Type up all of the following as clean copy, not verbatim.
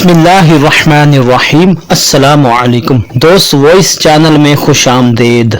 बिस्मिल्लाहिर्रहमानिर्रहीम। अस्सलामु अलैकुम दोस्त, वॉइस चैनल में खुश आमदीद।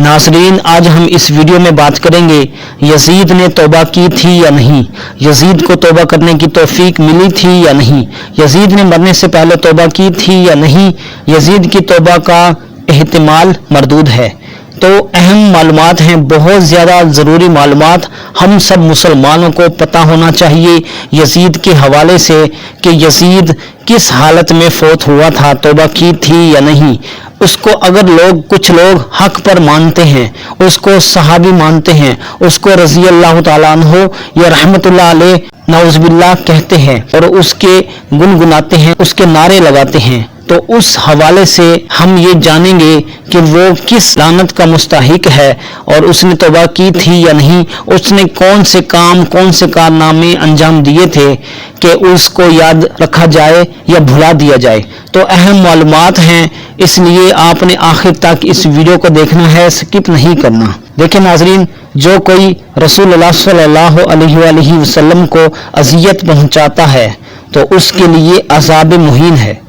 नाज़रीन, आज हम इस वीडियो में बात करेंगे यजीद ने तौबा की थी या नहीं, यजीद को तौबा करने की तौफीक मिली थी या नहीं, यजीद ने मरने से पहले तौबा की थी या नहीं, यजीद की तौबा का एहतिमाल मरदूद है। तो अहम मालूमात हैं, बहुत ज़्यादा ज़रूरी मालूमात हम सब मुसलमानों को पता होना चाहिए यजीद के हवाले से कि यजीद किस हालत में फौत हुआ था, तौबा की थी या नहीं। उसको अगर कुछ लोग हक पर मानते हैं, उसको सहाबी मानते हैं, उसको रज़ी अल्लाह तआला अन्हु या रहमतुल्लाह अलैह नाउज़ुबिल्लाह कहते हैं और उसके गुनगुनाते हैं, उसके नारे लगाते हैं, तो उस हवाले से हम ये जानेंगे कि वो किस लानत का मुस्तहिक है और उसने तौबा की थी या नहीं, उसने कौन से कारनामे अंजाम दिए थे कि उसको याद रखा जाए या भुला दिया जाए। तो अहम मालूमात हैं, इसलिए आपने आखिर तक इस वीडियो को देखना है, स्किप नहीं करना। देखिए नाज़रीन, जो कोई रसूलुल्लाह सल्लल्लाहु अलैहि वसल्लम को अज़ियत पहुंचाता है तो उसके लिए अज़ाब मुहीन है,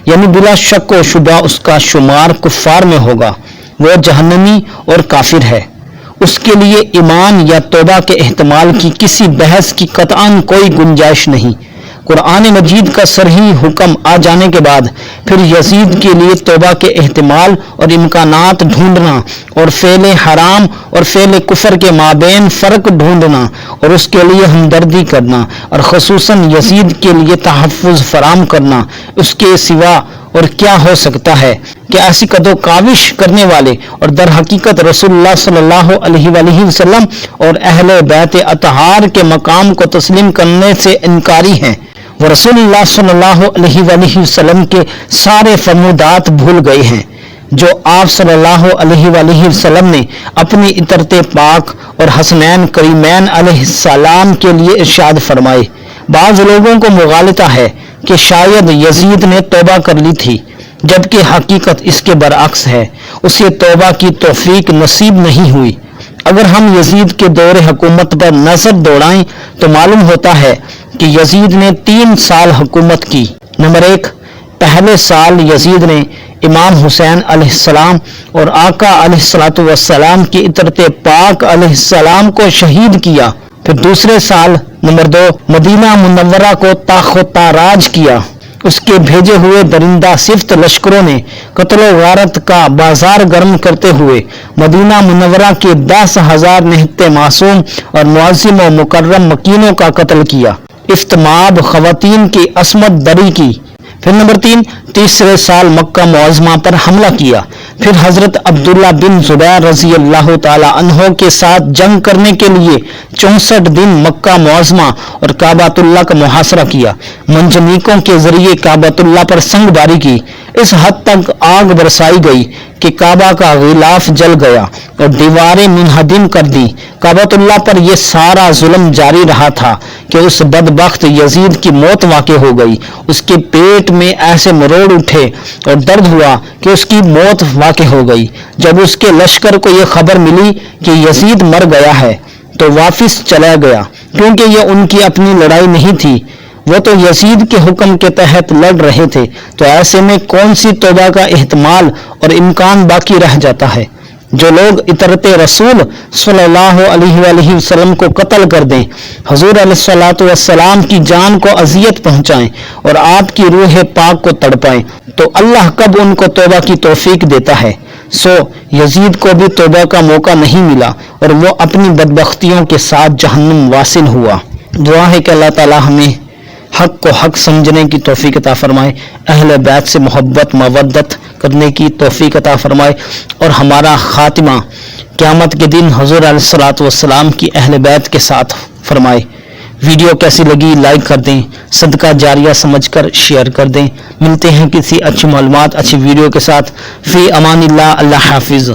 यानी बिला शक व शुबा उसका शुमार कुफ़ार में होगा, वो जहन्नमी और काफिर है। उसके लिए ईमान या तौबा के एहतमाल की किसी बहस की कतआन कोई गुंजाइश नहीं। कुरान मजीद का सरही हुक्म आ जाने के बाद फिर यजीद के लिए तौबा के एहतमाल और इम्कानात ढूंढना और फेले हराम और फेले कुफर के माबेन फ़र्क ढूंढना और उसके लिए हमदर्दी करना और ख़ुसूसन यजीद के लिए तहफ़्फ़ुज़ फराम करना, उसके सिवा और क्या हो सकता है कि ऐसी कदो काविश करने वाले और दर हकीकत रसूलुल्लाह सल्लल्लाहु अलैहि वसल्लम और अहले बैत अतहार के मकाम को तस्लीम करने से इनकारी हैं। वो रसूलुल्लाह सल्लल्लाहु अलैहि वसल्लम के सारे फरमूदात भूल गए हैं जो आप सल्लल्लाहु अलैहि वसल्लम ने अपनी इतरते पाक और हसनैन करीमैन अलैहिस्सलाम के लिए इरशाद फरमाए। बाज़ लोगों को मुगालता है कि शायद यजीद ने तौबा कर ली थी, जबकि हकीकत इसके बरअक्स है, उसे तौबा की तौफीक नसीब नहीं हुई। अगर हम यजीद के दौरे हुकूमत पर नजर दौड़ाएं तो मालूम होता है कि यजीद ने 3 साल हुकूमत की। नंबर 1, पहले साल यजीद ने इमाम हुसैन अलैहिस्सलाम और आका अलैहिस्सलातु वस्सलाम की इतरते पाक अलैहिस्सलाम को शहीद किया। फिर दूसरे साल नंबर 2, मदीना मुनव्वरा को ताख़-ओ-ताराज किया। उसके भेजे हुए दरिंदा सिफ्त लश्करों ने कत्ल गारत का बाजार गर्म करते हुए मदीना मुनव्वरा के 10,000 निहत्ते मासूम और मुअज़्ज़िम व मुकर्रम मकीनों का कत्ल किया। इफ्तमाब ख़वातीन की असमत दरी की। फिर नंबर 3, तीसरे साल मक्का मुअज़्ज़मा पर हमला किया। फिर हजरत अब्दुल्ला बिन ज़ुबैर रज़ी अल्लाह ताला अन्हो के साथ जंग करने के लिए 64 दिन मक्का मुअज़्ज़मा और काबातुल्लाह का मुहासरा किया। मंजनीकों के जरिए काबातुल्लाह पर संगबारी की। इस हद तक आग बरसाई गई कि काबा का गिलाफ जल गया और दीवारें मुनहदिम कर दी। काबातुल्लाह पर यह सारा जुल्म जारी रहा था कि उस बदबख्त यजीद की मौत वाक़ई हो गई। उसके पेट में ऐसे मरोड़ उठे और दर्द हुआ कि उसकी मौत वाक़ई हो गई। जब उसके लश्कर को यह खबर मिली कि यजीद मर गया है तो वापस चला गया, क्योंकि यह उनकी अपनी लड़ाई नहीं थी, वो तो यजीद के हुक्म के तहत लड़ रहे थे। तो ऐसे में कौन सी तौबा का एहतमाल और इम्कान बाकी रह जाता है। जो लोग इतरते रसूल सल्लल्लाहु अलैहि वसल्लम को कत्ल कर दें, हुजूर अलैहिस्सलातु वस्सलाम की जान को अजियत पहुंचाएं और आपकी रूह पाक को तड़पाएं, तो अल्लाह कब उनको तौबा की तौफीक देता है। सो यजीद को भी तौबा का मौका नहीं मिला और वो अपनी बदबख्तियों के साथ जहन्नम वासिल हुआ। दुआ है कि अल्लाह ताला हमें हक को हक समझने की तौफीक अता फरमाए, अहले बैत से मोहब्बत मवद्दत करने की तौफीक अता फरमाए और हमारा खातिमा क़यामत के दिन हुजूर अलैहिस्सलातु वस्सलाम की अहले बैत के साथ फरमाए। वीडियो कैसी लगी लाइक कर दें, सदका जारिया समझकर शेयर कर दें। मिलते हैं किसी अच्छी मालूमात अच्छी वीडियो के साथ। फ़ी अमानिल्लाह, अल्लाह हाफिज़।